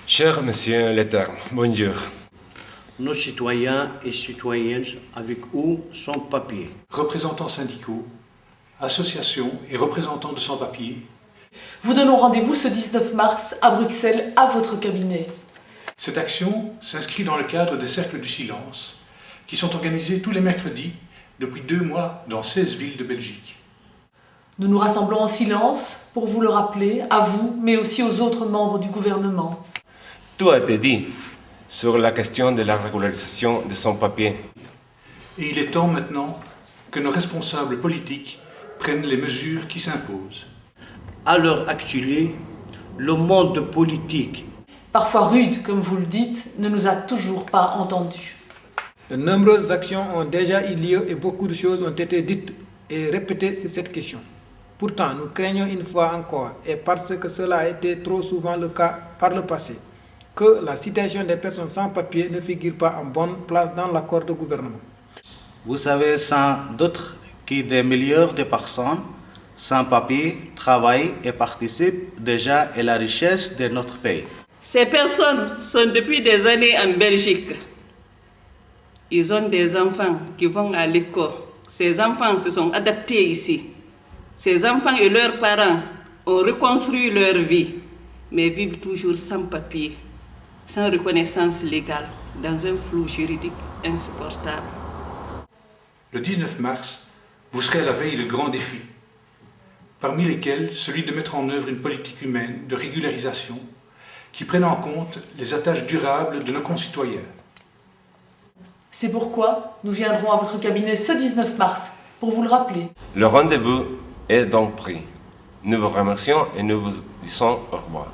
Cher Monsieur Letter, bonjour. Nos citoyens et citoyennes avec ou sans papier. Représentants syndicaux, associations et représentants de sans-papiers. Vous donnons rendez-vous ce 19 mars à Bruxelles, à votre cabinet. Cette action s'inscrit dans le cadre des Cercles du Silence, qui sont organisés tous les mercredis depuis 2 mois dans 16 villes de Belgique. Nous nous rassemblons en silence pour vous le rappeler, à vous, mais aussi aux autres membres du gouvernement. Tout a été dit sur la question de la régularisation de sans-papiers. Et il est temps maintenant que nos responsables politiques prennent les mesures qui s'imposent. À l'heure actuelle, le monde politique, Parfois rude, comme vous le dites, ne nous a toujours pas entendus. De nombreuses actions ont déjà eu lieu et beaucoup de choses ont été dites et répétées sur cette question. Pourtant, nous craignons une fois encore, et parce que cela a été trop souvent le cas par le passé, que la situation des personnes sans papier ne figure pas en bonne place dans l'accord de gouvernement. Vous savez sans doute que des millions de personnes sans papier travaillent et participent déjà à la richesse de notre pays. Ces personnes sont depuis des années en Belgique. Ils ont des enfants qui vont à l'école. Ces enfants se sont adaptés ici. Ces enfants et leurs parents ont reconstruit leur vie, mais vivent toujours sans papier, sans reconnaissance légale, dans un flou juridique insupportable. Le 19 mars, vous serez à la veille de grands défis, parmi lesquels celui de mettre en œuvre une politique humaine de régularisation qui prenne en compte les attaches durables de nos concitoyens. C'est pourquoi nous viendrons à votre cabinet ce 19 mars pour vous le rappeler. Le rendez-vous est donc pris. Nous vous remercions et nous vous disons au revoir.